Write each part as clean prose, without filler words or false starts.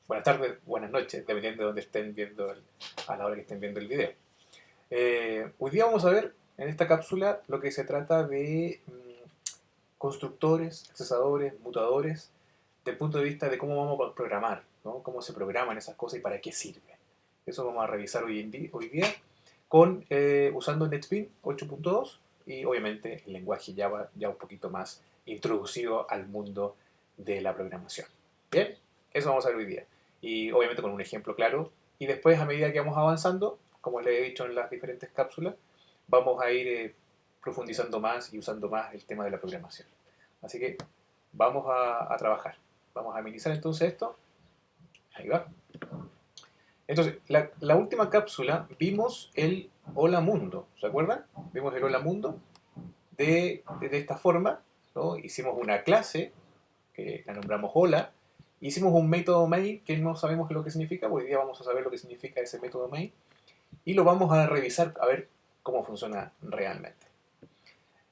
buenas tardes, buenas noches, dependiendo de dónde estén viendo, a la hora que estén viendo el video. Hoy día vamos a ver en esta cápsula lo que se trata de constructores, procesadores, mutadores, desde el punto de vista de cómo vamos a programar, ¿no? Cómo se programan esas cosas y para qué sirven. Eso vamos a revisar hoy día usando NetBeans 8.2 y obviamente el lenguaje Java ya un poquito más introducido al mundo de la programación. Bien, eso vamos a ver hoy día. Y obviamente con un ejemplo claro. Y después, a medida que vamos avanzando, como les he dicho en las diferentes cápsulas, vamos a ir profundizando más y usando más el tema de la programación. Así que vamos a trabajar. Vamos a minimizar entonces esto. Ahí va. Entonces, la última cápsula vimos el Hola Mundo. ¿Se acuerdan? Vimos el Hola Mundo de esta forma, ¿no? Hicimos una clase que la nombramos Hola. Hicimos un método main que no sabemos lo que significa. Hoy día vamos a saber lo que significa ese método main. Y lo vamos a revisar a ver cómo funciona realmente.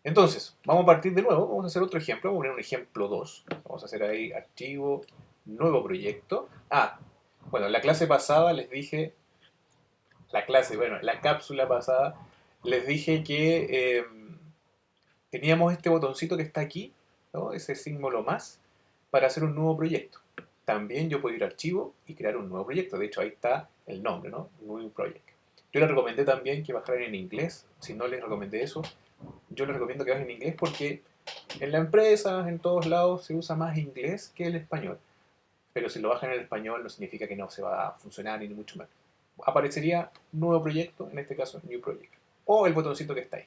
Entonces, vamos a partir de nuevo. Vamos a hacer otro ejemplo. Vamos a poner un ejemplo 2. Vamos a hacer ahí archivo, nuevo proyecto. Bueno, en la clase pasada les dije, la cápsula pasada, les dije que teníamos este botoncito que está aquí, ¿no? Ese símbolo más, para hacer un nuevo proyecto. También yo puedo ir a archivo y crear un nuevo proyecto. De hecho, ahí está el nombre, ¿no? New Project. Yo les recomendé también que bajaran en inglés. Si no les recomendé eso, yo les recomiendo que bajen en inglés porque en la empresa, en todos lados, se usa más inglés que el español. Pero si lo bajan en el español no significa que no se va a funcionar ni mucho más. Aparecería nuevo proyecto, en este caso New Project. O el botoncito que está ahí.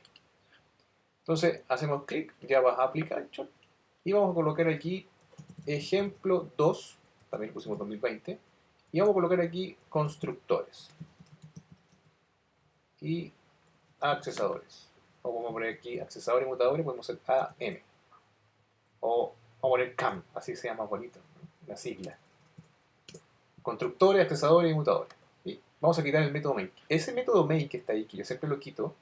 Entonces hacemos clic, Java Application, y vamos a colocar aquí ejemplo 2, también pusimos 2020, y vamos a colocar aquí constructores y accesadores. O vamos a poner aquí accesadores y mutadores, podemos hacer AM. O vamos a poner CAM, así se llama bonito, ¿no? La sigla. Constructores, accesadores y mutadores. Y vamos a quitar el método main. Ese método main que está ahí, que yo siempre lo quito,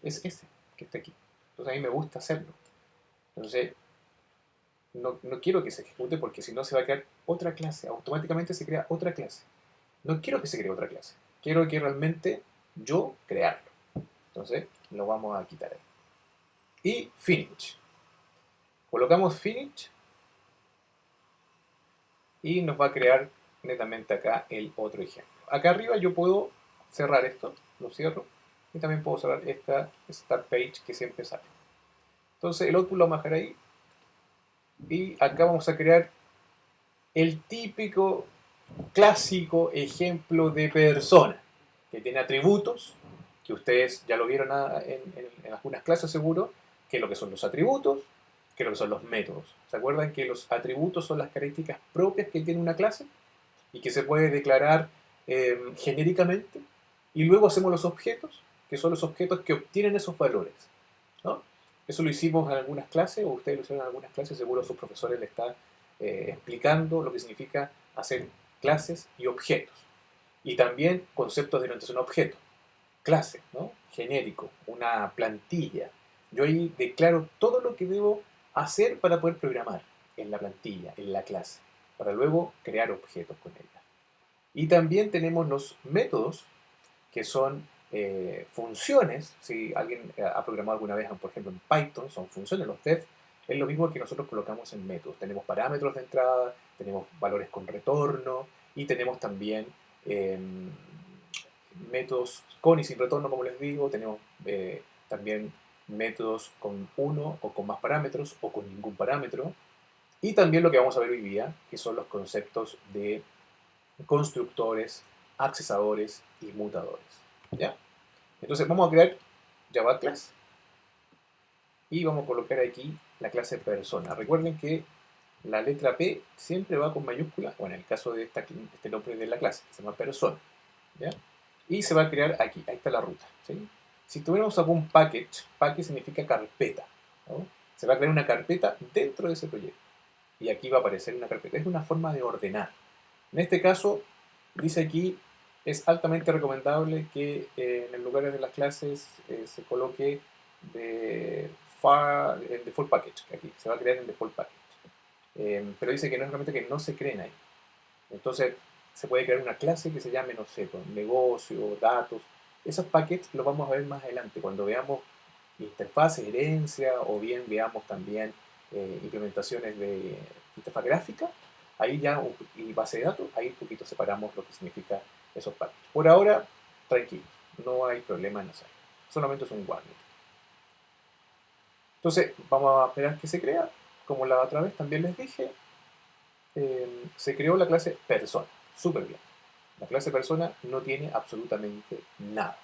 es ese que está aquí. Entonces a mí me gusta hacerlo. Entonces no quiero que se ejecute porque si no se va a crear otra clase. Automáticamente se crea otra clase. No quiero que se cree otra clase. Quiero que realmente yo crearlo. Entonces lo vamos a quitar ahí. Y finish. Colocamos finish y nos va a crear netamente acá el otro ejemplo. Acá arriba yo puedo cerrar esto, lo cierro, y también puedo cerrar esta start page que siempre sale. Entonces el output lo vamos a dejar ahí y acá vamos a crear el típico, clásico ejemplo de persona que tiene atributos, que ustedes ya lo vieron en algunas clases seguro, que es lo que son los atributos, que es lo que son los métodos. ¿Se acuerdan que los atributos son las características propias que tiene una clase y que se puede declarar genéricamente? Y luego hacemos los objetos, que son los objetos que obtienen esos valores, ¿no? Eso lo hicimos en algunas clases, o ustedes lo hicieron en algunas clases, seguro a sus profesores les está explicando lo que significa hacer clases y objetos. Y también conceptos de orientación a objetos. Clase, ¿no? Genérico, una plantilla. Yo ahí declaro todo lo que debo hacer para poder programar en la plantilla, en la clase, para luego crear objetos con ella. Y también tenemos los métodos, que son funciones. Si alguien ha programado alguna vez, por ejemplo, en Python, son funciones, los def, es lo mismo que nosotros colocamos en métodos. Tenemos parámetros de entrada, tenemos valores con retorno y tenemos también eh, métodos con y sin retorno, como les digo. Tenemos también métodos con uno o con más parámetros o con ningún parámetro. Y también lo que vamos a ver hoy día, que son los conceptos de constructores, accesadores y mutadores. ¿Ya? Entonces vamos a crear Java Class y vamos a colocar aquí la clase persona. Recuerden que la letra P siempre va con mayúscula, o en el caso de este nombre de la clase, que se llama persona. ¿Ya? Y se va a crear aquí, ahí está la ruta. ¿Sí? Si tuviéramos algún package significa carpeta, ¿no? Se va a crear una carpeta dentro de ese proyecto. Y aquí va a aparecer una carpeta. Es una forma de ordenar. En este caso, dice aquí, es altamente recomendable que en el lugar de las clases se coloque en default package, que aquí se va a crear en default package. Pero dice que no es realmente que no se creen ahí. Entonces, se puede crear una clase que se llame, no sé, con negocio, datos. Esos paquets los vamos a ver más adelante, cuando veamos interfaces, herencia, o bien veamos también implementaciones de interfaz gráfica, ahí ya, y base de datos, ahí un poquito separamos lo que significa esos paquets. Por ahora, tranquilos, no hay problema en hacerlo. Solamente es un warning. Entonces, vamos a esperar que se crea. Como la otra vez también les dije, se creó la clase persona. Súper bien. La clase persona no tiene absolutamente nada.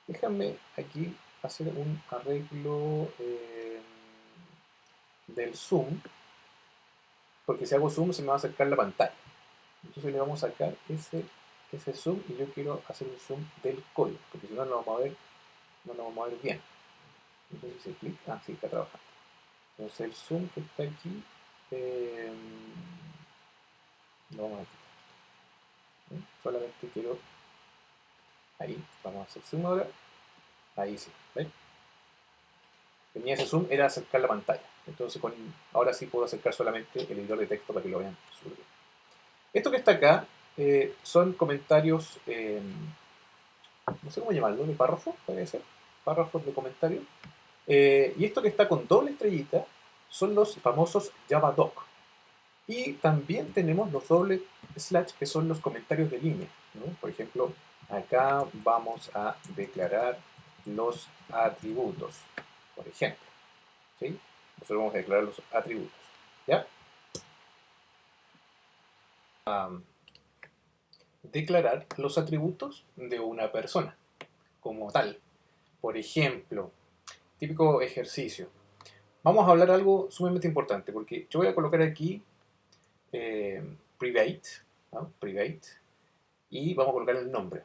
Déjame aquí hacer un arreglo del zoom, porque si hago zoom se me va a acercar la pantalla. Entonces le vamos a sacar ese zoom y yo quiero hacer un zoom del código, porque si no, no lo vamos a ver, no lo vamos a ver bien. Entonces si clic, sí, está trabajando. Entonces el zoom que está aquí eh, lo vamos a quitar. Solamente quiero, ahí, vamos a hacer zoom ahora, ahí sí, ¿ven? Tenía ese zoom, era acercar la pantalla. Entonces ahora sí puedo acercar solamente el editor de texto para que lo vean súper bien. Esto que está acá son comentarios, no sé cómo llamarlo, de párrafo, puede ser, párrafos de comentarios. Y esto que está con doble estrellita son los famosos JavaDoc. Y también tenemos los doble slash, que son los comentarios de línea, ¿no? Por ejemplo, acá vamos a declarar los atributos, por ejemplo. ¿Sí? Nosotros vamos a declarar los atributos. ¿Ya? Declarar los atributos de una persona como tal. Por ejemplo, típico ejercicio. Vamos a hablar algo sumamente importante, porque yo voy a colocar aquí private, ¿no? Private, y vamos a colocar el nombre,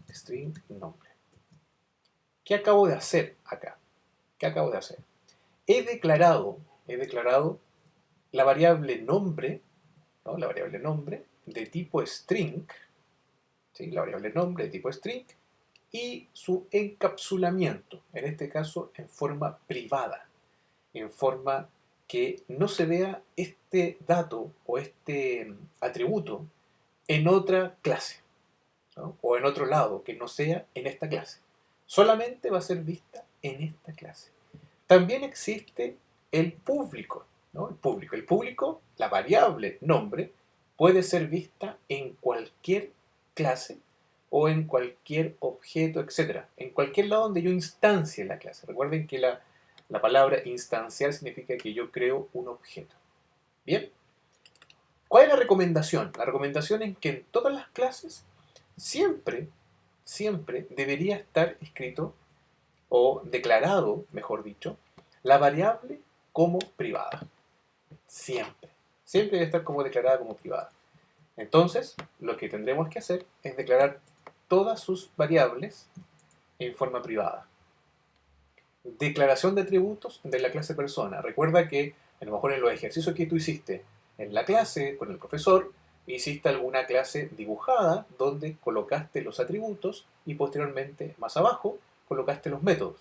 string nombre. ¿Qué acabo de hacer acá? ¿Qué acabo de hacer? He declarado la variable nombre, ¿no? La variable nombre de tipo string, ¿sí? La variable nombre de tipo string, y su encapsulamiento, en este caso en forma privada, en forma que no se vea este dato o este atributo en otra clase, ¿no? O en otro lado que no sea en esta clase. Solamente va a ser vista en esta clase. También existe el público, ¿no? El público, la variable nombre, puede ser vista en cualquier clase o en cualquier objeto, etcétera. En cualquier lado donde yo instancie la clase. Recuerden que la palabra instanciar significa que yo creo un objeto. Bien. ¿Cuál es la recomendación? La recomendación es que en todas las clases siempre, siempre debería estar escrito o declarado, mejor dicho, la variable como privada. Siempre. Siempre debe estar como declarada como privada. Entonces, lo que tendremos que hacer es declarar todas sus variables en forma privada. Declaración de atributos de la clase persona. Recuerda que a lo mejor en los ejercicios que tú hiciste en la clase con el profesor, hiciste alguna clase dibujada donde colocaste los atributos y posteriormente, más abajo, colocaste los métodos.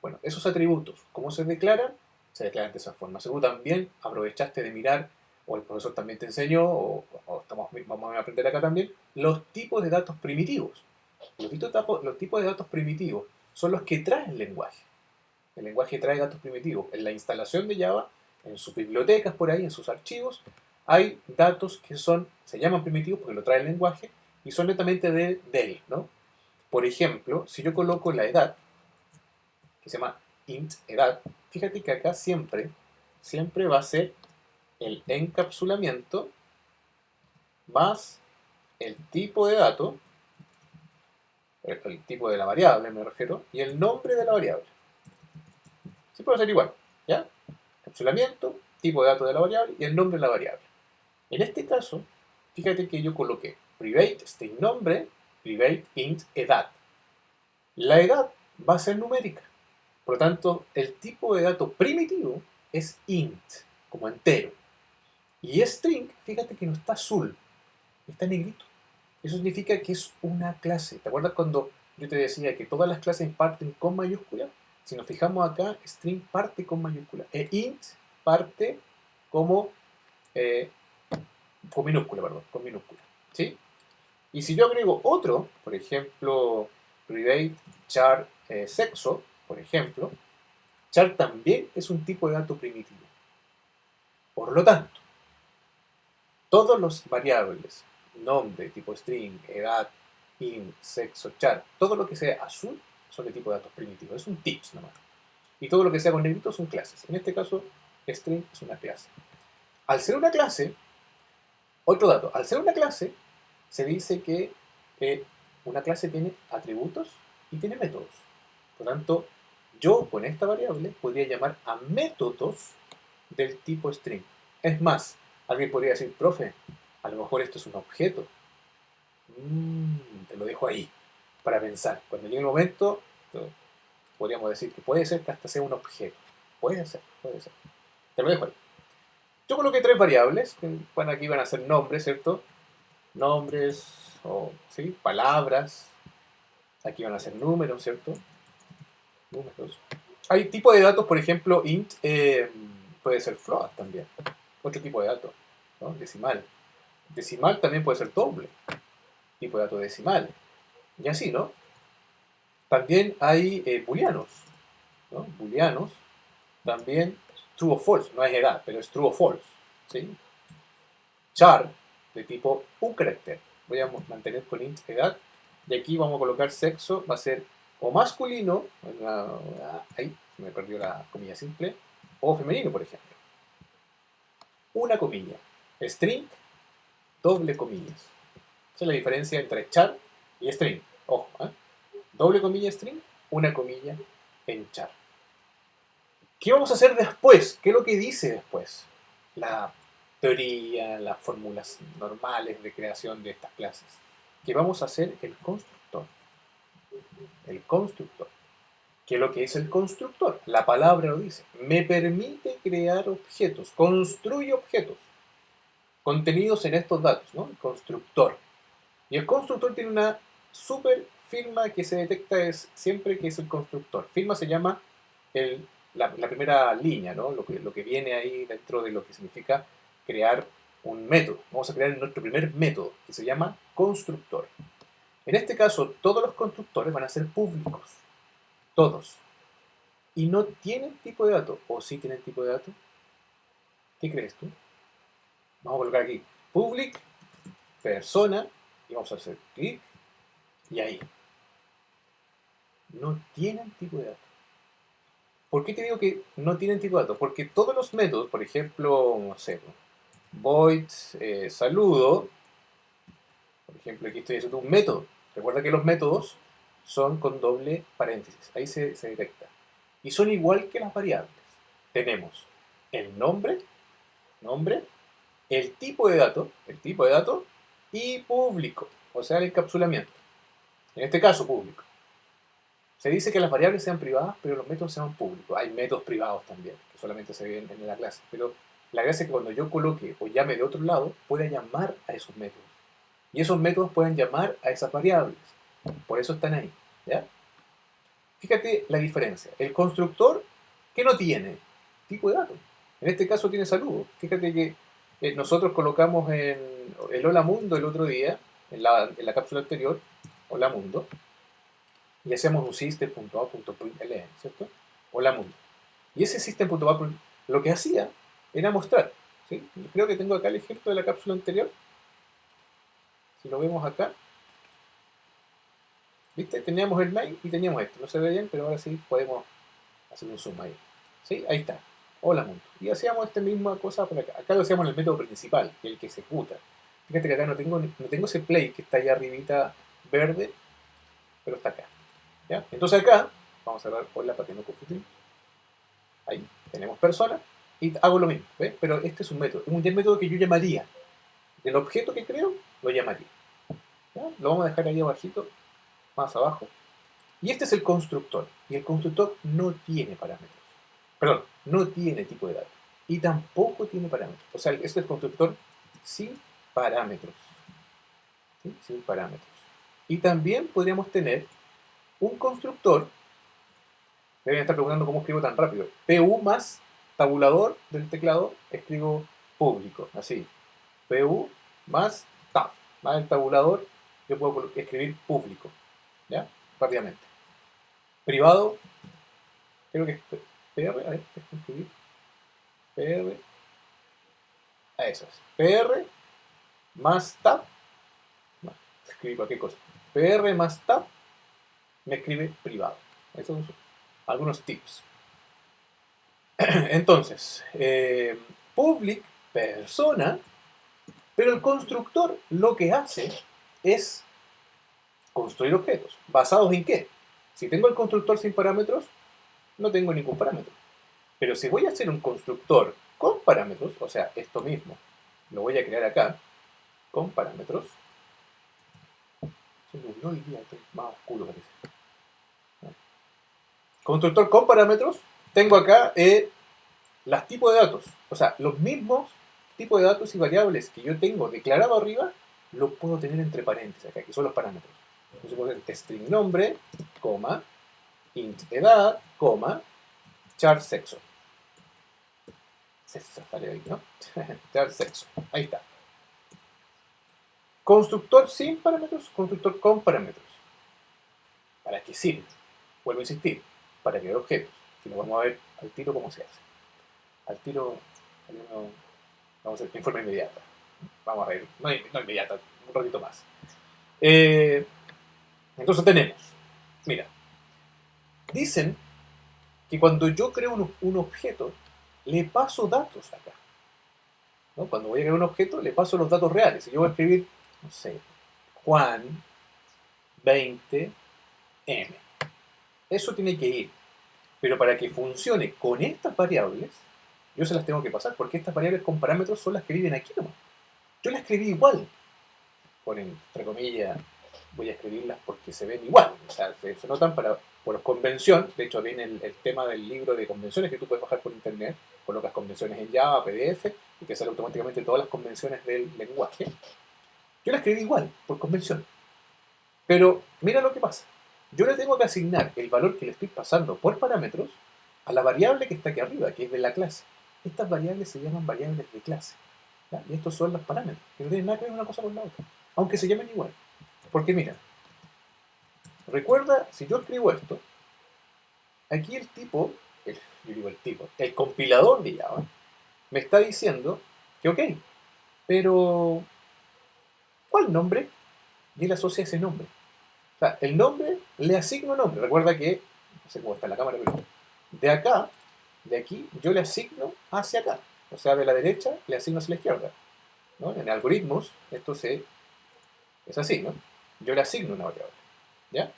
Bueno, esos atributos, ¿cómo se declaran? Se declaran de esa forma. Seguro también aprovechaste de mirar, o el profesor también te enseñó, o vamos a aprender acá también, los tipos de datos primitivos. Los tipos de datos primitivos son los que trae el lenguaje. El lenguaje trae datos primitivos. En la instalación de Java, en sus bibliotecas por ahí, en sus archivos, hay datos que se llaman primitivos porque lo trae el lenguaje y son netamente de él, ¿no? Por ejemplo, si yo coloco la edad, que se llama int edad, fíjate que acá siempre va a ser el encapsulamiento más el tipo de dato, el tipo de la variable me refiero, y el nombre de la variable. Siempre va a ser igual, ¿ya? Encapsulamiento, tipo de dato de la variable y el nombre de la variable. En este caso, fíjate que yo coloqué private string nombre, private int edad. La edad va a ser numérica. Por lo tanto, el tipo de dato primitivo es int, como entero. Y string, fíjate que no está azul, está negrito. Eso significa que es una clase. ¿Te acuerdas cuando yo te decía que todas las clases parten con mayúscula? Si nos fijamos acá, string parte con mayúscula. E int parte como con minúscula, perdón, con minúscula. ¿Sí? Y si yo agrego otro, por ejemplo, private char sexo, por ejemplo, char también es un tipo de dato primitivo. Por lo tanto, todos los variables, nombre, tipo string, edad, int, sexo, char, todo lo que sea azul son de tipo de datos primitivos. Es un tips nomás. Y todo lo que sea con negrito son clases. En este caso, string es una clase. Al ser una clase, otro dato, al ser una clase, se dice que una clase tiene atributos y tiene métodos. Por lo tanto, yo con esta variable podría llamar a métodos del tipo string. Es más, alguien podría decir, profe, a lo mejor esto es un objeto. Te lo dejo ahí para pensar. Cuando llegue el momento, podríamos decir que puede ser que hasta sea un objeto. Puede ser, puede ser. Te lo dejo ahí. Yo coloqué tres variables, que bueno, aquí van a ser nombres, ¿cierto? Nombres o ¿sí? Palabras. Aquí van a ser números, ¿cierto? Números. Hay tipo de datos, por ejemplo, int puede ser float también. Otro tipo de dato, ¿no? Decimal. Decimal también puede ser doble. Tipo de dato decimal. Y así, ¿no? También hay booleanos, ¿no? Booleanos. También true o false. No es edad, pero es true o false. ¿Sí? Char, de tipo un carácter. Voy a mantener con int edad. Y aquí vamos a colocar sexo. Va a ser o masculino. Ahí, me perdió la comilla simple. O femenino, por ejemplo. Una comilla. String, doble comillas. Esa es la diferencia entre char y string. Ojo, ¿eh? Doble comilla string, una comilla en char. ¿Qué vamos a hacer después? ¿Qué es lo que dice después? La teoría, las fórmulas normales de creación de estas clases. Que vamos a hacer el constructor. El constructor. ¿Qué es lo que es el constructor? La palabra lo dice. Me permite crear objetos, construye objetos contenidos en estos datos, ¿no? El constructor. Y el constructor tiene una super firma que se detecta siempre que es el constructor. Firma se llama la primera línea, ¿no? Lo que viene ahí dentro de lo que significa crear un método. Vamos a crear nuestro primer método, que se llama constructor. En este caso, todos los constructores van a ser públicos. Todos. Y no tienen tipo de dato. ¿O sí tienen tipo de dato? ¿Qué crees tú? Vamos a colocar aquí public, persona, y vamos a hacer clic, y ahí. No tienen tipo de dato. ¿Por qué te digo que no tienen tipo de dato? Porque todos los métodos, por ejemplo, no sé, void saludo, por ejemplo, aquí estoy haciendo un método. Recuerda que los métodos son con doble paréntesis. Ahí se detecta. Y son igual que las variables. Tenemos el nombre, el tipo de dato y público, o sea, el encapsulamiento. En este caso, público. Se dice que las variables sean privadas, pero los métodos sean públicos. Hay métodos privados también, que solamente se ven en la clase. Pero la gracia es que cuando yo coloque o llame de otro lado, pueda llamar a esos métodos. Y esos métodos pueden llamar a esas variables. Por eso están ahí. ¿Ya? Fíjate la diferencia. El constructor, ¿qué no tiene? Tipo de datos. En este caso tiene saludo. Fíjate que nosotros colocamos en el Hola Mundo el otro día, en la cápsula anterior, Hola Mundo, y hacemos un system.out.println, ¿cierto? Hola Mundo. Y ese system.out lo que hacía era mostrar, ¿sí? Creo que tengo acá el ejemplo de la cápsula anterior. Si lo vemos acá, ¿viste? Teníamos el main y teníamos esto. No se ve bien, pero ahora sí podemos hacer un zoom ahí. ¿Sí? Ahí está. Hola Mundo. Y hacíamos esta misma cosa por acá. Acá lo hacíamos en el método principal, que es el que se ejecuta. Fíjate que acá no tengo ese play que está allá arribita verde, pero está acá. ¿Ya? Entonces acá, vamos a ver hola para que no confundimos. Ahí tenemos persona y hago lo mismo, ¿ves? Pero este es un método. Es un método que yo llamaría. Del objeto que creo, lo llamaría. ¿Ya? Lo vamos a dejar ahí abajito, más abajo. Y este es el constructor. Y el constructor no tiene parámetros. Perdón, no tiene tipo de datos. Y tampoco tiene parámetros. O sea, este es el constructor sin parámetros. ¿Sí? Sin parámetros. Y también podríamos tener un constructor. Me deben estar preguntando cómo escribo tan rápido. PU más tabulador del teclado, escribo público, así. PU más tab, más el tabulador, yo puedo escribir público, ¿ya? Rápidamente. Privado, creo que es PR, a ver, déjame escribir. PR, eso es. PR más tab, no, escribí cualquier cosa. PR más tab me escribe privado. Esos son algunos tips. Entonces, public, persona, pero el constructor lo que hace es construir objetos. ¿Basados en qué? Si tengo el constructor sin parámetros, no tengo ningún parámetro. Pero si voy a hacer un constructor con parámetros, o sea, esto mismo, lo voy a crear acá, con parámetros. Se nubló el día, más oscuro parece. Constructor con parámetros, tengo acá los tipos de datos. O sea, los mismos tipos de datos y variables que yo tengo declarado arriba, los puedo tener entre paréntesis acá, que son los parámetros. Entonces puedo tener string nombre, coma, int edad, coma, char sexo. Sexo estaría ahí, ¿no? Char sexo. Ahí está. Constructor sin parámetros, constructor con parámetros. ¿Para qué sirve? Vuelvo a insistir, para crear objetos. Y lo vamos a ver al tiro cómo se hace. Al tiro, vamos a hacer informe inmediata. Vamos a ver, no inmediata, un ratito más. Entonces tenemos, mira, dicen que cuando yo creo un objeto, le paso datos acá. ¿No? Cuando voy a crear un objeto, le paso los datos reales. Si yo voy a escribir, no sé, Juan 20M. Eso tiene que ir. Pero para que funcione con estas variables, yo se las tengo que pasar, porque estas variables con parámetros son las que viven aquí nomás. Yo las escribí igual. Por entre comillas, voy a escribirlas porque se ven igual. O sea, se notan por convención. De hecho, viene el tema del libro de convenciones que tú puedes bajar por internet. Colocas convenciones en Java, PDF, y te sale automáticamente todas las convenciones del lenguaje. Yo las escribí igual, por convención. Pero mira lo que pasa. Yo le tengo que asignar el valor que le estoy pasando por parámetros a la variable que está aquí arriba, que es de la clase. Estas variables se llaman variables de clase. ¿Ya? Y estos son los parámetros, que no tienen nada que ver una cosa con la otra. Aunque se llamen igual. Porque mira, recuerda, si yo escribo esto, aquí el tipo, el compilador de Java, me está diciendo que ok, pero ¿cuál nombre? Y él asocia ese nombre. O sea, el nombre le asigno nombre. Recuerda que, no sé cómo está la cámara, pero de acá, de aquí, yo le asigno hacia acá. O sea, de la derecha le asigno hacia la izquierda. ¿No? En algoritmos, esto es así, ¿no? Yo le asigno una variable. ¿Ya?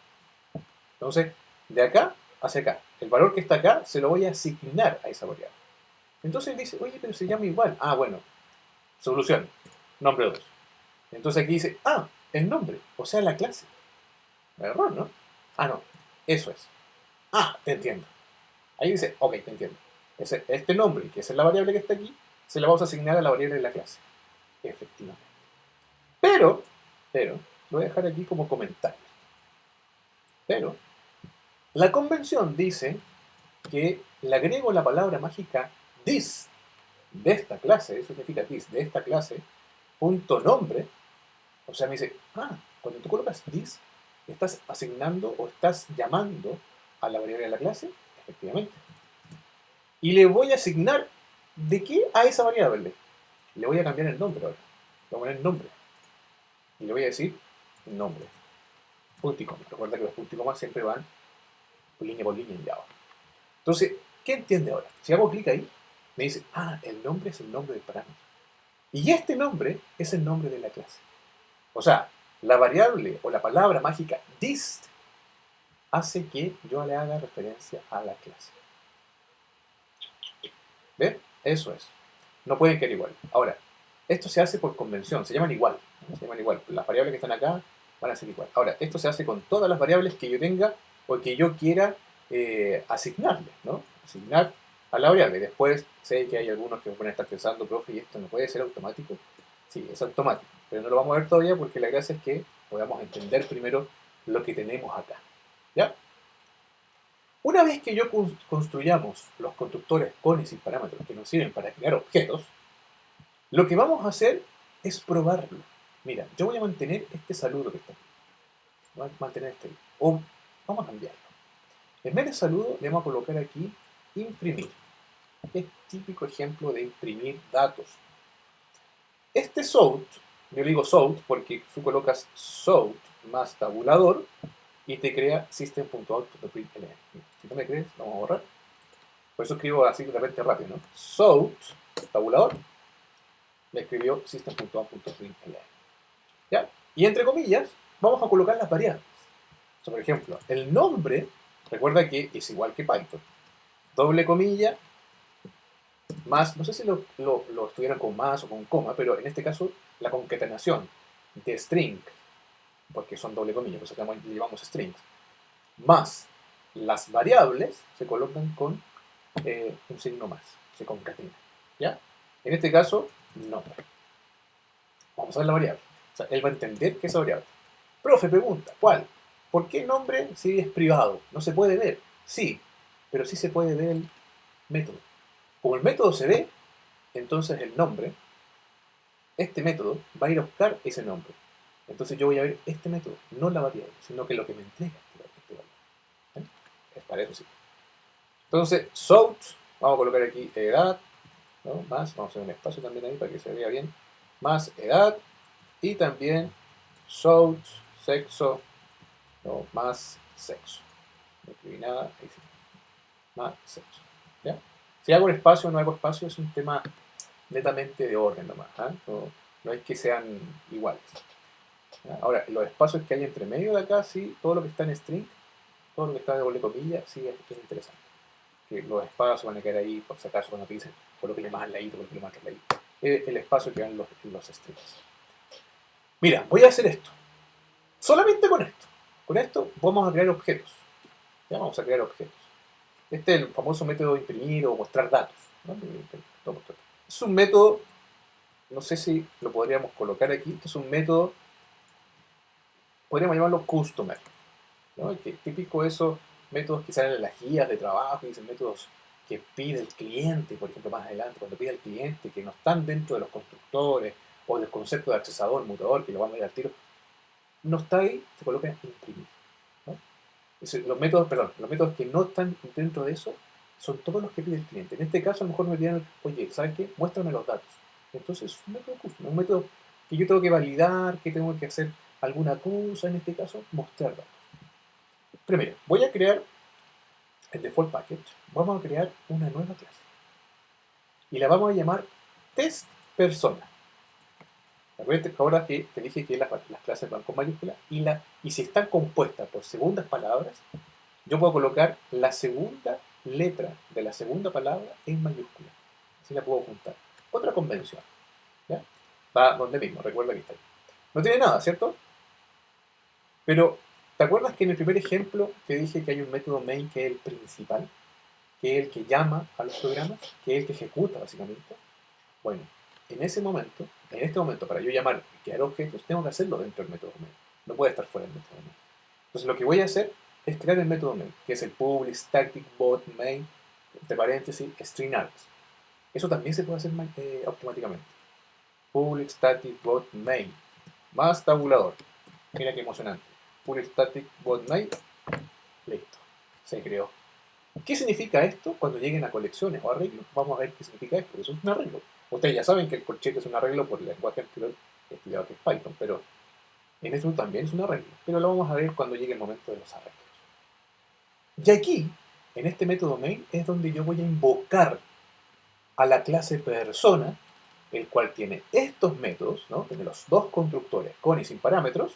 Entonces, de acá hacia acá. El valor que está acá se lo voy a asignar a esa variable. Entonces dice, oye, pero se llama igual. Ah, bueno. Solución. Nombre 2. Entonces aquí dice, el nombre. O sea, la clase. Error, ¿no? Ah, no. Eso es. Ah, te entiendo. Ahí dice, ok, te entiendo. Este nombre, que es la variable que está aquí, se la vamos a asignar a la variable de la clase. Efectivamente. Pero, lo voy a dejar aquí como comentario. Pero, la convención dice que le agrego la palabra mágica this de esta clase, eso significa this, de esta clase, punto nombre. O sea, me dice, cuando tú colocas this, estás asignando o estás llamando a la variable de la clase, efectivamente. Y le voy a asignar, ¿de qué a esa variable? Le voy a cambiar el nombre ahora. Le voy a poner nombre. Y le voy a decir nombre. Punto y coma. Recuerda que los puntos y comas siempre van por línea en Java. Entonces, ¿qué entiende ahora? Si hago clic ahí, me dice, el nombre es el nombre del parámetro. Y este nombre es el nombre de la clase. O sea, la variable o la palabra mágica dist hace que yo le haga referencia a la clase. ¿Ven? Eso es. No pueden quedar igual. Ahora, esto se hace por convención, se llaman igual. ¿No? Se llaman igual. Las variables que están acá van a ser igual. Ahora, esto se hace con todas las variables que yo tenga o que yo quiera asignarle, ¿no? Asignar a la variable. Después sé que hay algunos que pueden estar pensando, profe, ¿y esto no puede ser automático? Sí, es automático, pero no lo vamos a ver todavía porque la gracia es que podamos entender primero lo que tenemos acá. ¿Ya? Una vez que yo construyamos los constructores con y sin parámetros que nos sirven para crear objetos, lo que vamos a hacer es probarlo. Mira, yo voy a mantener este saludo que está aquí. Voy a mantener este. O vamos a cambiarlo. En vez de saludo, le vamos a colocar aquí imprimir. Es típico ejemplo de imprimir datos. Este sort, yo digo sort porque tú colocas sort más tabulador y te crea system.out.println. Si no me crees, lo vamos a borrar. Por eso escribo así de repente rápido, ¿no? Sort, tabulador, le escribió system.out.println. ¿Ya? Y entre comillas, vamos a colocar las variables. O sea, por ejemplo, el nombre, recuerda que es igual que Python. Doble comilla, más, no sé si lo estuvieran con más o con coma, pero en este caso la concatenación de string, porque son doble comilla, pues acá llevamos strings, más las variables se colocan con un signo más, se concatena. ¿Ya? En este caso, nombre. Vamos a ver la variable. O sea, él va a entender que es variable. Profe, pregunta, ¿cuál? ¿Por qué el nombre si es privado? ¿No se puede ver? Sí, pero sí se puede ver el método. Como el método se ve, entonces el nombre, este método, va a ir a buscar ese nombre. Entonces yo voy a ver este método, no la variable, sino que lo que me entrega este valor. ¿Eh? Es para eso sí. Entonces, sort, vamos a colocar aquí edad, ¿no? Más, vamos a hacer un espacio también ahí para que se vea bien, más edad, y también sort, sexo, ¿no? Más sexo. No escribí nada, ahí sí. Más sexo. ¿Ya? Si hago un espacio o no hago espacio es un tema netamente de orden nomás. ¿Eh? No, no es que sean iguales. ¿Ya? Ahora, los espacios que hay entre medio de acá, sí, todo lo que está en string, todo lo que está de doble comilla, sí es interesante. Que los espacios van a quedar ahí, por si acaso, cuando te dicen colóquele más al ladito, colóquele más al ladito. El espacio que dan en los strings. Mira, voy a hacer esto. Solamente con esto. Con esto vamos a crear objetos. Ya vamos a crear objetos. Este es el famoso método de imprimir o mostrar datos, ¿no? Es un método, no sé si lo podríamos colocar aquí, este es un método, podríamos llamarlo customer, ¿no? Que típico de esos métodos que salen en las guías de trabajo y dicen métodos que pide el cliente, por ejemplo, más adelante, cuando pide el cliente, que no están dentro de los constructores o del concepto de accesador, mutador, que lo vamos a ir al tiro, no está ahí, se coloca en imprimir. ¿No? Los métodos, perdón, los métodos que no están dentro de eso son todos los que pide el cliente. En este caso, a lo mejor me piden, oye, ¿sabes qué? Muéstrame los datos. Entonces, es un método custom, un método que yo tengo que validar, que tengo que hacer alguna cosa, en este caso, mostrar datos. Primero, voy a crear el default package. Vamos a crear una nueva clase. Y la vamos a llamar test persona. Acuérdate ahora que te dije que las clases van con mayúsculas y si están compuestas por segundas palabras, yo puedo colocar la segunda letra de la segunda palabra en mayúscula. Así la puedo juntar. Otra convención. ¿Ya? Va donde mismo, recuerda que está ahí. No tiene nada, ¿cierto? Pero, ¿te acuerdas que en el primer ejemplo te dije que hay un método main que es el principal? Que es el que llama a los programas, que es el que ejecuta básicamente. Bueno, en este momento, para yo llamar y crear objetos, tengo que hacerlo dentro del método main. No puede estar fuera del método main. Entonces lo que voy a hacer es crear el método main, que es el public static void main, entre paréntesis, string args. Eso también se puede hacer automáticamente. Public static void main, más tabulador. Mira qué emocionante. Public static void main, listo, se creó. ¿Qué significa esto cuando lleguen a colecciones o arreglos? Vamos a ver qué significa esto, eso es un arreglo. Ustedes ya saben que el corchete es un arreglo por el lenguaje anterior estudiado que es Python, pero en esto también es un arreglo. Pero lo vamos a ver cuando llegue el momento de los arreglos. Y aquí, en este método main, es donde yo voy a invocar a la clase persona, el cual tiene estos métodos, ¿no? Tiene los dos constructores con y sin parámetros,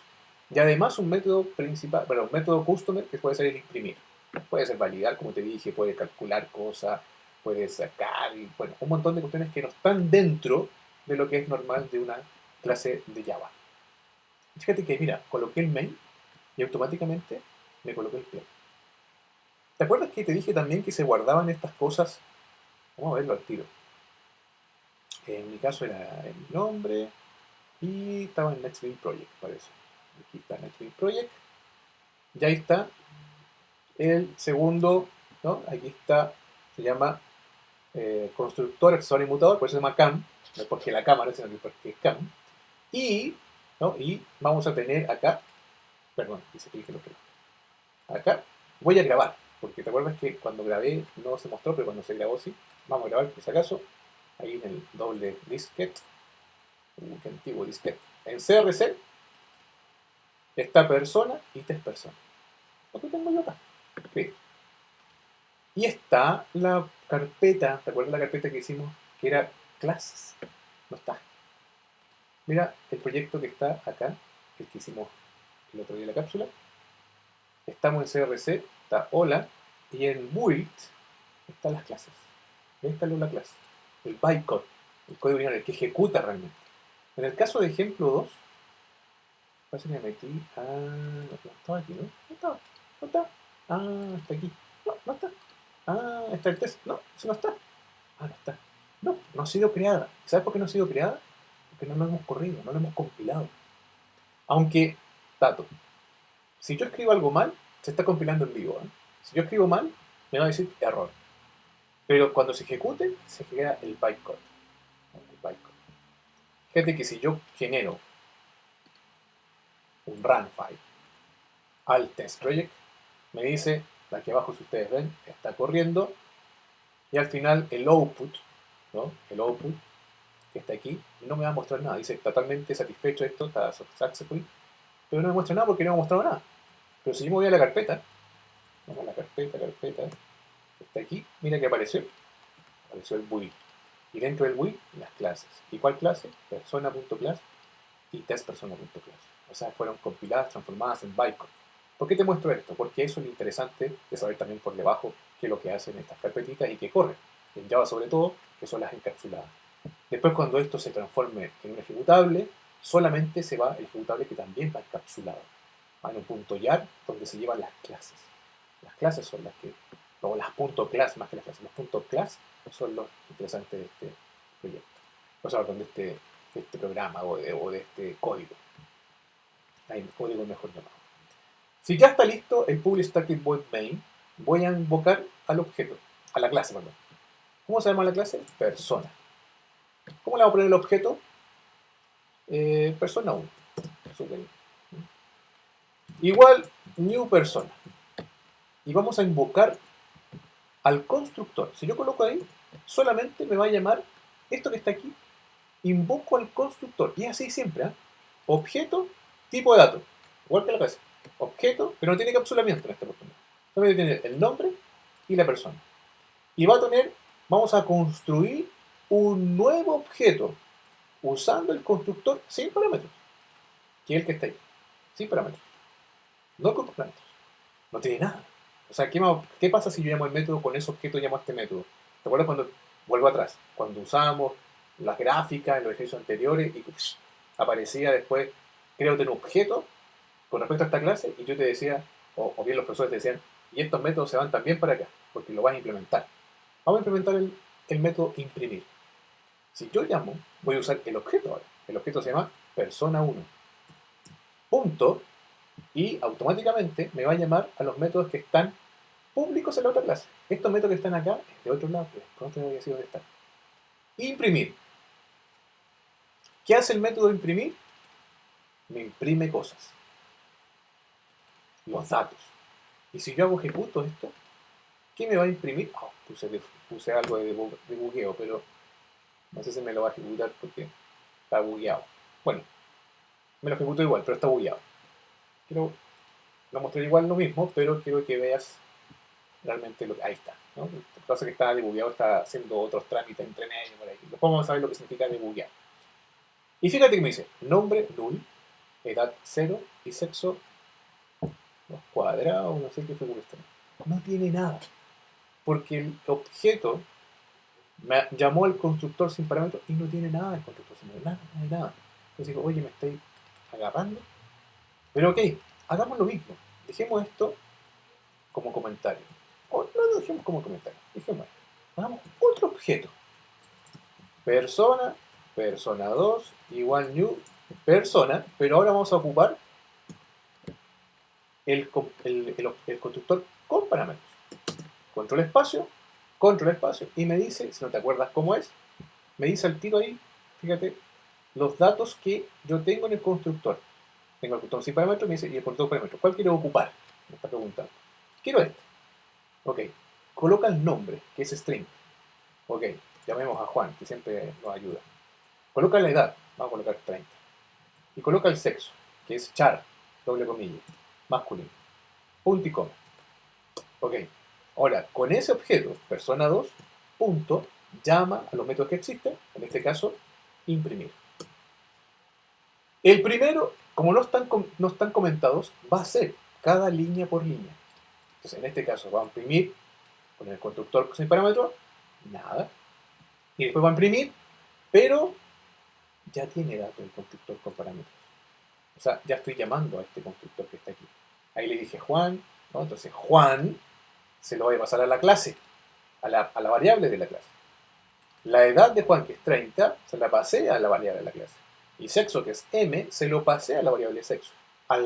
y además un método principal, bueno, un método customer que puede ser el imprimir. Puede ser validar, como te dije, puede calcular cosas, puede sacar, y bueno, un montón de cuestiones que no están dentro de lo que es normal de una clase de Java. Fíjate que, mira, coloqué el main y automáticamente me coloqué el play. ¿Te acuerdas que te dije también que se guardaban estas cosas? Vamos a verlo al tiro. En mi caso era el nombre y estaba en NetBeans Project, parece. Aquí está NetBeans Project. Y ahí está el segundo, ¿no? Aquí está, se llama constructor, accesorio y mutador, por eso se llama CAM, no es porque la cámara, sino que porque es CAM. Y, ¿no? Y vamos a tener acá, perdón, dice que dije lo que acá voy a grabar, porque te acuerdas que cuando grabé no se mostró, pero cuando se grabó sí. Vamos a grabar por si acaso, ahí en el doble disquete, qué antiguo disquete. En CRC, esta persona y esta es persona. Lo que tengo yo acá. ¿Sí? Y está la carpeta, ¿te acuerdas la carpeta que hicimos que era clases? No está. Mira el proyecto que está acá, el que hicimos el otro día en la cápsula. Estamos en CRC, está hola, y en build están las clases. Esta es la clase. El bytecode, el código binario, el que ejecuta realmente. En el caso de ejemplo 2, parece que me metí. Ah, no, no estaba aquí, ¿no? No estaba. No está. Ah, está aquí. No, no está. Ah, está el test. No, eso no está. Ah, no está. No, no ha sido creada. ¿Sabes por qué no ha sido creada? Porque no lo hemos corrido, no lo hemos compilado. Aunque, dato, si yo escribo algo mal, se está compilando en vivo. ¿Eh? Si yo escribo mal, me va a decir error. Pero cuando se ejecute, se genera el bytecode. El bytecode. Fíjate que si yo genero un run file al test project, me dice, aquí abajo si ustedes ven, está corriendo, y al final el output, ¿no? El output que está aquí, no me va a mostrar nada. Dice, totalmente satisfecho esto, está successful, pero no me muestra nada porque no me ha mostrado nada. Pero si yo me voy a la carpeta, vamos a la carpeta, que está aquí, mira que apareció el build. Y dentro del build, las clases. ¿Y cuál clase? Persona.class y testpersona.class. O sea, fueron compiladas, transformadas en bytecode. ¿Por qué te muestro esto? Porque eso es lo interesante de saber también por debajo qué es lo que hacen estas carpetitas y que corren. En Java sobre todo, que son las encapsuladas. Después cuando esto se transforme en un ejecutable, solamente se va el ejecutable que también va encapsulado. Va en un punto YAR donde se llevan las clases. Las clases son las que, o las punto class más que las clases, los puntos class son los interesantes de este proyecto. O sea, de este programa o de este código. Hay un código mejor llamado. Si ya está listo el public static void main, voy a invocar al objeto, a la clase, perdón. ¿Cómo se llama la clase? Persona. ¿Cómo le vamos a poner el objeto? Persona 1. Super. Igual new persona. Y vamos a invocar al constructor. Si yo coloco ahí, solamente me va a llamar esto que está aquí. Invoco al constructor. Y así siempre. ¿Eh? Objeto, tipo de dato. Igual que la clase. Objeto, pero no tiene encapsulamiento en esta oportunidad. Solamente tiene el nombre y la persona. Y va a tener, vamos a construir un nuevo objeto usando el constructor sin parámetros. Que es el que está ahí. Sin parámetros. No con parámetros. No tiene nada. O sea, ¿qué pasa si yo llamo al método con ese objeto llamo a este método? ¿Te acuerdas cuando, vuelvo atrás, cuando usábamos las gráficas en los ejercicios anteriores y aparecía después, creo que un objeto con respecto a esta clase y yo te decía, o bien los profesores te decían, y estos métodos se van también para acá, porque lo vas a implementar. Vamos a implementar el método imprimir. Si yo llamo, voy a usar el objeto ahora. El objeto se llama persona 1. Punto. Y automáticamente me va a llamar a los métodos que están públicos en la otra clase. Estos métodos que están acá es de otro lado, pero no te voy a decir dónde están. Imprimir. ¿Qué hace el método imprimir? Me imprime cosas. Los datos. Y si yo hago ejecuto esto, ¿qué me va a imprimir? Oh, puse algo de bugueo, pero no sé si me lo va a ejecutar porque está bugueado. Bueno, me lo ejecuto igual, pero está bugueado. Quiero no mostrar igual lo mismo, pero quiero que veas realmente lo que... Ahí está. ¿No? Lo que pasa es que está debugueado, está haciendo otros trámites entre medio por ahí. Después vamos a saber lo que significa debuguear. Y fíjate que me dice nombre null, edad 0 y sexo los cuadrados, no sé qué fue esto. No tiene nada. Porque el objeto me llamó al constructor sin parámetros y no tiene nada el constructor sin parámetros. Nada, nada, nada. Entonces digo, oye, me estoy agarrando. Pero ok, hagamos lo mismo. Dejemos esto como comentario. O no lo dejemos como comentario. Dejemos esto. Hagamos otro objeto. Persona, persona 2, igual new, persona. Pero ahora vamos a ocupar el constructor con parámetros. Control espacio, y me dice, si no te acuerdas cómo es, me dice al tiro ahí, fíjate, los datos que yo tengo en el constructor. Tengo el constructor sin parámetro y me dice, ¿y el constructor parámetro? ¿Cuál quiero ocupar? Me está preguntando. Quiero este. Ok. Coloca el nombre, que es string. Ok. Llamemos a Juan, que siempre nos ayuda. Coloca la edad. Vamos a colocar 30. Y coloca el sexo, que es char, doble comilla, masculino. Punto y coma. Ok. Ahora, con ese objeto, persona 2, punto, llama a los métodos que existen, en este caso, imprimir. El primero, como no están comentados, va a ser cada línea por línea. Entonces, en este caso, va a imprimir con el constructor sin parámetro, nada. Y después va a imprimir, pero ya tiene datos el constructor con parámetros. O sea, ya estoy llamando a este constructor que está aquí. Ahí le dije Juan, ¿no? Entonces Juan se lo voy a pasar a la clase, a la variable de la clase. La edad de Juan, que es 30, se la pasé a la variable de la clase. Y sexo, que es M, se lo pasé a la variable sexo. A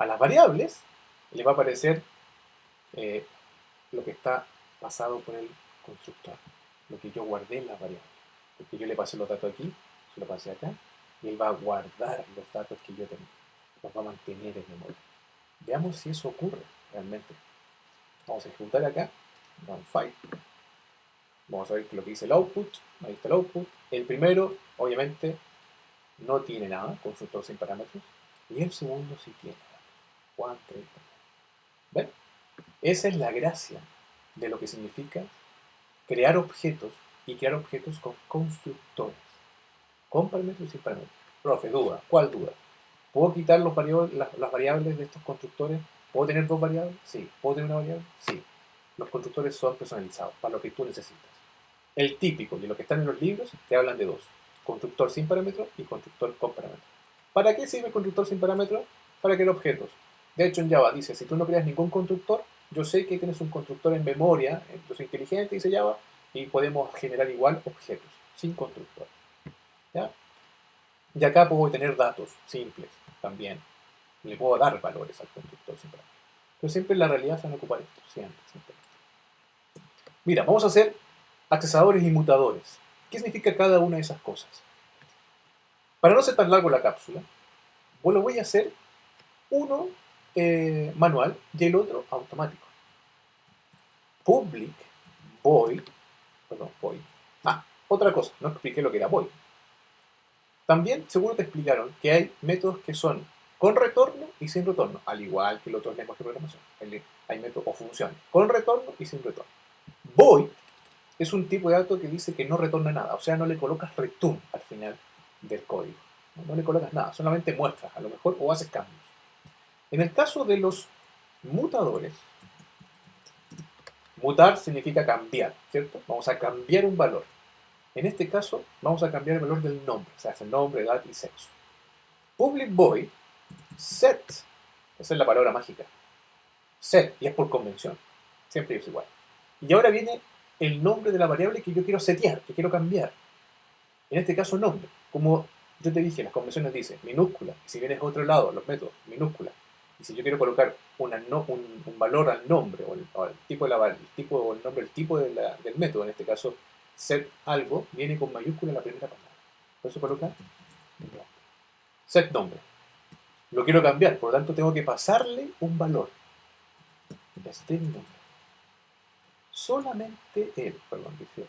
las variables le va a aparecer eh, lo que está pasado por el constructor, lo que yo guardé en la variable. Porque yo le pasé los datos aquí, se lo pasé acá, y él va a guardar los datos que yo tengo. Los va a mantener en memoria. Veamos si eso ocurre realmente. Vamos a ejecutar acá, fight. Vamos a ver lo que dice el output. Ahí está el output. El primero, obviamente, no tiene nada, constructor sin parámetros. Y el segundo sí tiene datos. Juan 30. ¿Ven? Esa es la gracia de lo que significa crear objetos y crear objetos con constructores. Con parámetros y sin parámetros. Profe, duda. ¿Cuál duda? ¿Puedo quitar las variables de estos constructores? ¿Puedo tener dos variables? Sí. ¿Puedo tener una variable? Sí. Los constructores son personalizados para lo que tú necesitas. El típico y lo que están en los libros te hablan de dos: constructor sin parámetros y constructor con parámetros. ¿Para qué sirve el constructor sin parámetros? Para crear objetos. De hecho, en Java dice, si tú no creas ningún constructor, yo sé que tienes un constructor en memoria, yo soy inteligente, dice Java, y podemos generar igual objetos, sin constructor. ¿Ya? Y acá puedo tener datos simples también. Le puedo dar valores al constructor sin parámetros. Pero siempre en la realidad se van a ocupar esto, siempre. Mira, vamos a hacer accesadores y mutadores. ¿Qué significa cada una de esas cosas? Para no ser tan largo la cápsula, lo voy a hacer uno manual y el otro automático. Public void, perdón, void. Ah, otra cosa, no expliqué lo que era void. También seguro te explicaron que hay métodos que son con retorno y sin retorno, al igual que el otro lenguaje de programación. Hay métodos o funciones con retorno y sin retorno. Void es un tipo de dato que dice que no retorna nada, o sea, no le colocas return al final del código. No le colocas nada, solamente muestras, a lo mejor, o haces cambios. En el caso de los mutadores, mutar significa cambiar, ¿cierto? Vamos a cambiar un valor. En este caso, vamos a cambiar el valor del nombre, o sea, el nombre, edad y sexo. Public void, set, esa es la palabra mágica. Set, y es por convención, siempre es igual. Y ahora viene el nombre de la variable que yo quiero setear, que quiero cambiar. En este caso, nombre. Como yo te dije, las convenciones dicen minúscula, y si vienes a otro lado, los métodos, minúscula. Y si yo quiero colocar un valor al nombre, o al tipo, el tipo, o el nombre, el tipo del método, en este caso, set algo, viene con mayúscula en la primera palabra. Por eso coloca nombre. Set nombre. Lo quiero cambiar, por lo tanto tengo que pasarle un valor. String nombre. Solamente él, perdón, dice.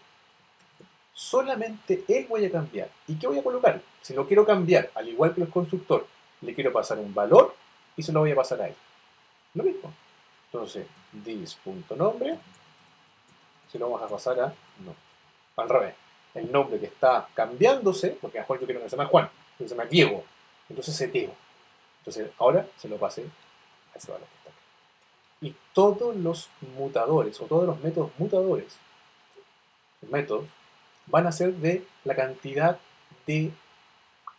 Solamente él voy a cambiar. ¿Y qué voy a colocar? Si lo quiero cambiar, al igual que el constructor, le quiero pasar un valor y se lo voy a pasar a él. Lo mismo. Entonces, this.nombre se lo vamos a pasar a no. Al revés. El nombre que está cambiándose, porque a Juan yo quiero que se llame Juan, que se llama Diego. Entonces seteo. Entonces ahora se lo pasé a ese valor que está acá. Y todos los mutadores, o todos los métodos mutadores, métodos, van a ser de la cantidad de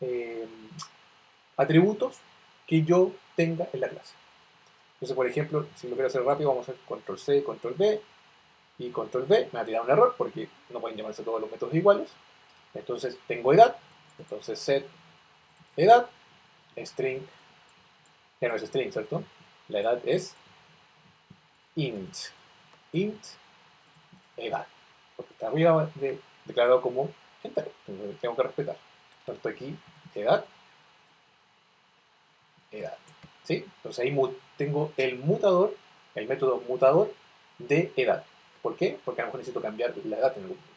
eh, atributos que yo tenga en la clase. Entonces, por ejemplo, si lo quiero hacer rápido, vamos a hacer control C, control V y control V. Me va a tirar un error porque no pueden llamarse todos los métodos iguales. Entonces, tengo edad. Entonces, set edad, string, ya no es string, ¿cierto? La edad es int. Int edad. Porque está arriba declarado como entero. Entonces, tengo que respetar. Tanto aquí, edad, edad. ¿Sí? Entonces ahí tengo el mutador, el método mutador de edad. ¿Por qué? Porque a lo mejor necesito cambiar la edad en algún punto.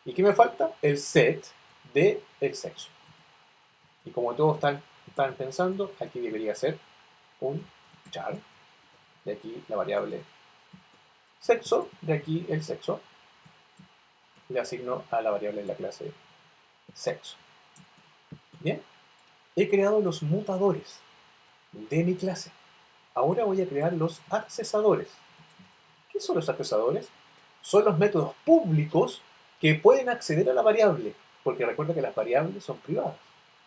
¿Y qué me falta? El set de el sexo. Y como todos están pensando, aquí debería ser un char. De aquí la variable sexo, de aquí el sexo. Le asigno a la variable de la clase sexo. Bien, he creado los mutadores de mi clase. Ahora voy a crear los accesadores. ¿Qué son los accesadores? Son los métodos públicos que pueden acceder a la variable, porque recuerda que las variables son privadas.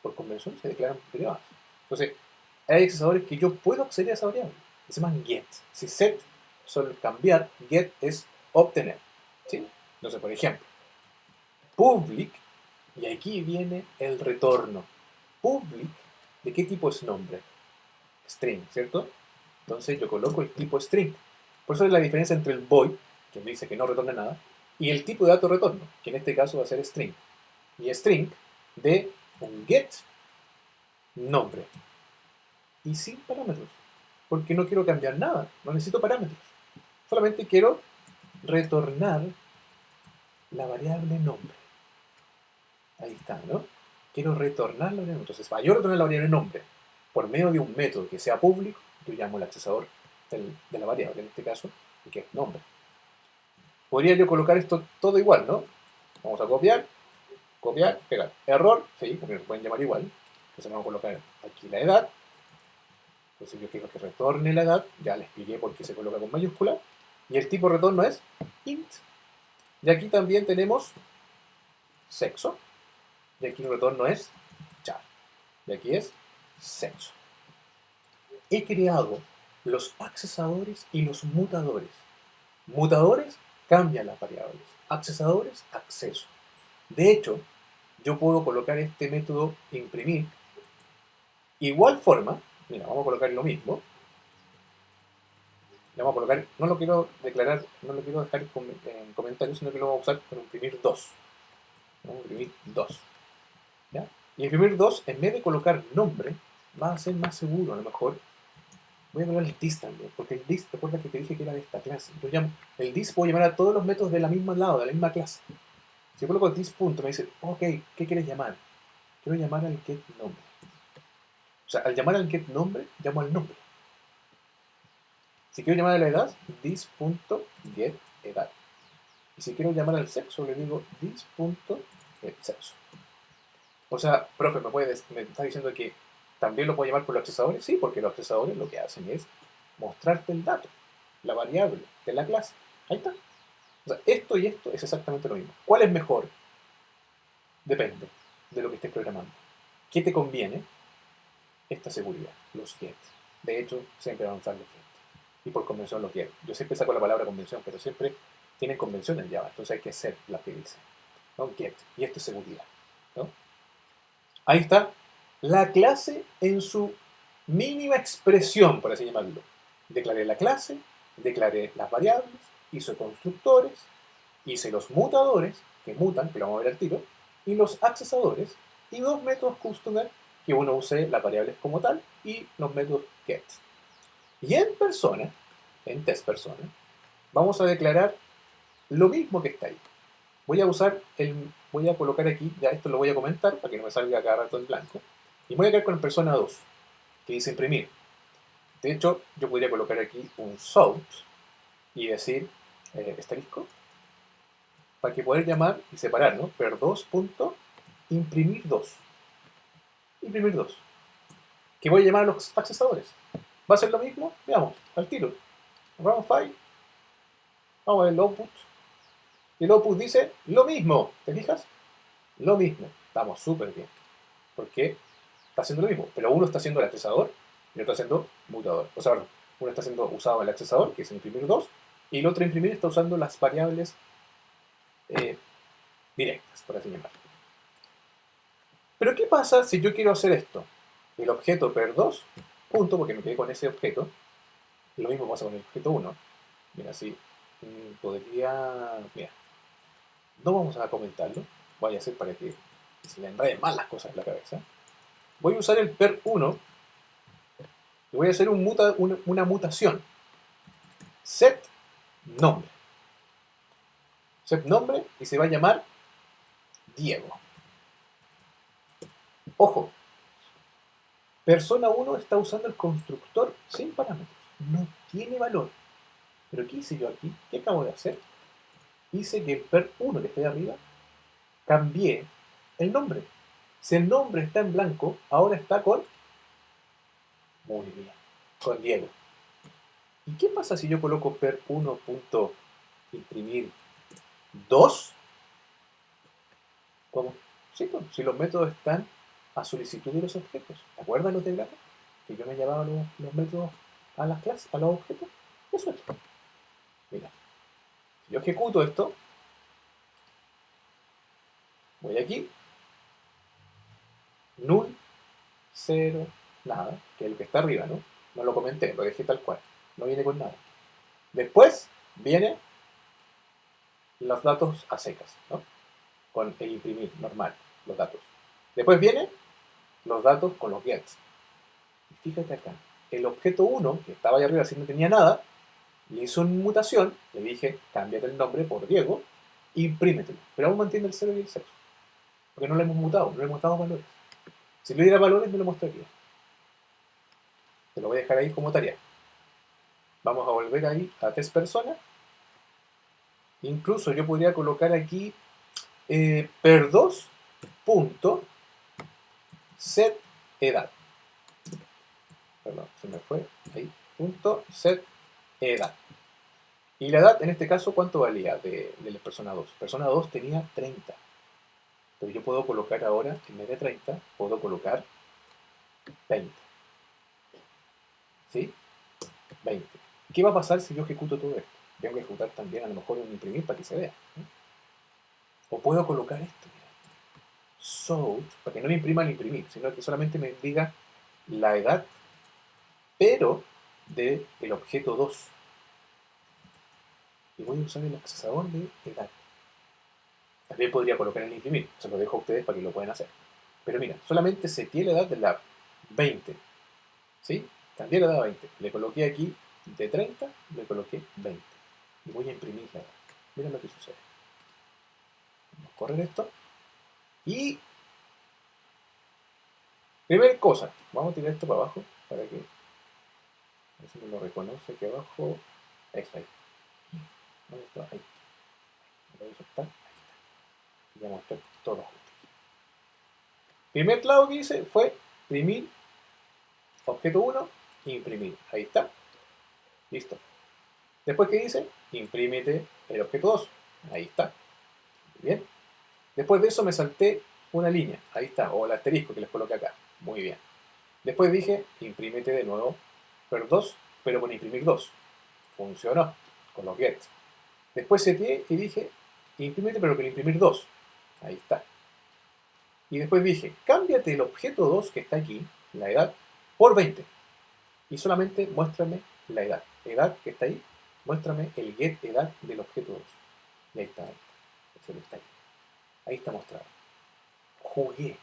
Por convención se declaran privadas. Entonces, hay accesadores que yo puedo acceder a esa variable. Se llaman get. Si set son cambiar, get es obtener. ¿Sí? Entonces, por ejemplo, public, y aquí viene el retorno. Public, ¿de qué tipo es nombre? String, ¿cierto? Entonces yo coloco el tipo string. Por eso es la diferencia entre el void, que me dice que no retorna nada, y el tipo de dato retorno, que en este caso va a ser string. Y string de un get nombre. Y sin parámetros. Porque no quiero cambiar nada, no necesito parámetros. Solamente quiero retornar la variable nombre. Ahí está, ¿no? Quiero retornar la variable. Entonces, para yo retornar la variable nombre por medio de un método que sea público, yo llamo el accesador de la variable, en este caso, que es nombre. Podría yo colocar esto todo igual, ¿no? Vamos a copiar, copiar, pegar. Error, sí, porque se pueden llamar igual. Entonces vamos a colocar aquí la edad. Entonces yo quiero que retorne la edad. Ya le expliqué por qué se coloca con mayúscula. Y el tipo de retorno es int. Y aquí también tenemos sexo. Y aquí el retorno es char. Y aquí es sexo. He creado los accesadores y los mutadores. Mutadores cambian las variables. Accesadores, acceso. De hecho, yo puedo colocar este método imprimir. Igual forma, mira, vamos a colocar lo mismo. Le vamos a colocar, no lo quiero declarar, no lo quiero dejar en comentarios, sino que lo vamos a usar para imprimir 2. Vamos a imprimir 2. ¿Ya? Y imprimir 2, en vez de colocar nombre, va a ser más seguro, a lo mejor. Voy a colocar el dis también, porque el dis, recuerda que te dije que era de esta clase. Yo llamo, el dis puedo llamar a todos los métodos de la misma lado, de la misma clase. Si yo coloco dis punto, me dice, ok, ¿qué quieres llamar? Quiero llamar al get nombre. O sea, al llamar al get nombre, llamo al nombre. Si quiero llamar a la edad, this.getEdad. Y si quiero llamar al sexo, le digo this.getSexo. O sea, profe, ¿me está diciendo que también lo puedo llamar por los accesadores? Sí, porque los accesadores lo que hacen es mostrarte el dato, la variable de la clase. Ahí está. O sea, esto y esto es exactamente lo mismo. ¿Cuál es mejor? Depende de lo que estés programando. ¿Qué te conviene? Esta seguridad, los get. De hecho, siempre van a usar los get. Y por convención los get. Yo siempre saco la palabra convención, pero siempre tienen convención en Java, entonces hay que hacer la que dice. ¿No? Get. Y esto es seguridad. ¿No? Ahí está la clase en su mínima expresión, por así llamarlo. Declaré la clase, declaré las variables, hice constructores, hice los mutadores, que mutan, que lo vamos a ver al tiro, y los accesadores, y dos métodos customer, que uno use las variables como tal, y los métodos get. Y en persona, en test persona, vamos a declarar lo mismo que está ahí. Voy a colocar aquí, ya esto lo voy a comentar para que no me salga cada rato en blanco, y voy a quedar con el persona 2, que dice imprimir. De hecho, yo podría colocar aquí un sort y decir asterisco, para que poder llamar y separar, ¿no? Per 2 imprimir 2. Imprimir 2. Que voy a llamar a los accesadores. ¿Va a ser lo mismo? Veamos, al tiro. Run file. Vamos a ver el output. Y el output dice lo mismo. ¿Te fijas? Lo mismo. Estamos súper bien. Porque está haciendo lo mismo. Pero uno está haciendo el accesador y el otro está haciendo mutador. O sea, uno está haciendo usado el accesador, que es imprimir 2, y el otro imprimir está usando las variables eh, directas, por así llamarlo. Pero ¿qué pasa si yo quiero hacer esto? El objeto per2, punto, porque me quedé con ese objeto, y lo mismo pasa con el objeto 1. Mira, así podría... Mira, no vamos a comentarlo, vaya a ser para que que se le enreden mal las cosas en la cabeza, voy a usar el per1 y voy a hacer una mutación. Set nombre. Set nombre y se va a llamar Diego. Ojo, persona 1 está usando el constructor sin parámetros. No tiene valor. Pero ¿qué hice yo aquí? ¿Qué acabo de hacer? Hice que el per1 que está ahí arriba cambié el nombre. Si el nombre está en blanco, ahora está con... Muy bien. Con Diego. ¿Y qué pasa si yo coloco per1.imprimir 2? ¿Cómo? Sí, pues, si los métodos están a solicitud de los objetos. ¿Te acuerdas los diagramas? Que yo me llevaba los métodos a las clases, a los objetos. Eso es. Mira, si yo ejecuto esto, voy aquí, null, 0, nada, que es lo que está arriba, ¿no? No lo comenté, lo dejé tal cual. No viene con nada. Después vienen los datos a secas, ¿no? Con el imprimir normal, los datos. Después vienen los datos con los gets. Y fíjate acá, el objeto 1, que estaba ahí arriba si no tenía nada, le hizo una mutación, le dije, cámbiate el nombre por Diego, imprímetelo. Pero aún mantiene el 0 y el 0. Porque no lo hemos mutado, no le hemos dado valores. Si le diera valores, me lo mostraría. Te lo voy a dejar ahí como tarea. Vamos a volver ahí a test persona. Incluso yo podría colocar aquí per2 punto set edad. Perdón, se me fue ahí. Punto set edad. Y la edad, en este caso, ¿cuánto valía de la persona 2? Persona 2 tenía 30. Pero yo puedo colocar ahora, en vez de 30, puedo colocar 20. ¿Sí? 20. ¿Qué va a pasar si yo ejecuto todo esto? Tengo que ejecutar también a lo mejor un imprimir para que se vea. O puedo colocar esto. Sort, para que no me imprima el imprimir, sino que solamente me diga la edad, pero del objeto 2. Y voy a usar el accesador de edad. También podría colocar el imprimir, se lo dejo a ustedes para que lo puedan hacer. Pero mira, solamente seteé la edad de la 20. ¿Sí? Cambié la edad a 20. Le coloqué aquí de 30, le coloqué 20. Y voy a imprimir la edad. Miren lo que sucede. Vamos a correr esto. Y primera cosa, vamos a tirar esto para abajo para que a ver si me lo reconoce aquí abajo. Eso ahí. ¿Dónde está? Ahí. Lo voy a soltar. Ahí está. Y voy a mostrar todo. Primer clavo que hice fue imprimir objeto 1 e imprimir. Ahí está. Listo. Después, ¿qué hice? Imprímete el objeto 2. Ahí está. Bien. Después de eso me salté una línea. Ahí está. O el asterisco que les coloqué acá. Muy bien. Después dije, imprímete de nuevo per 2, pero con imprimir 2. Funcionó. Con los gets. Después seteé y dije, imprímete pero con imprimir 2. Ahí está. Y después dije, cámbiate el objeto 2 que está aquí, la edad, por 20. Y solamente muéstrame la edad. Edad que está ahí, muéstrame el get edad del objeto 2. Y ahí está. Eso está ahí. Ahí está mostrado. Jugué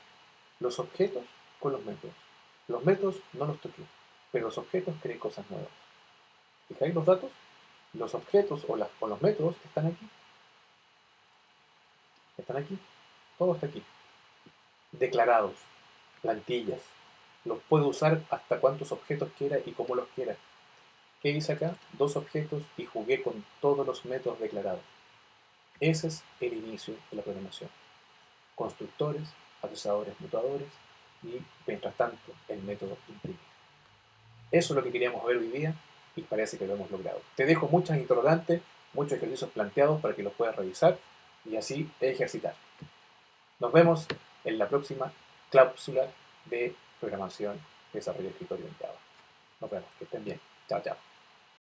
los objetos con los métodos. Los métodos no los toqué, pero los objetos creé cosas nuevas. ¿Fijáis los datos? Los objetos o los métodos están aquí. Están aquí. Todo está aquí. Declarados, plantillas. Los puedo usar hasta cuántos objetos quiera y cómo los quiera. ¿Qué hice acá? 2 objetos y jugué con todos los métodos declarados. Ese es el inicio de la programación. Constructores, procesadores, mutadores y, mientras tanto, el método imprimir. Eso es lo que queríamos ver hoy día y parece que lo hemos logrado. Te dejo muchas interrogantes, muchos ejercicios planteados para que los puedas revisar y así ejercitar. Nos vemos en la próxima cápsula de programación de desarrollo de escritorio en Java. Nos vemos, que estén bien. Chao, chao.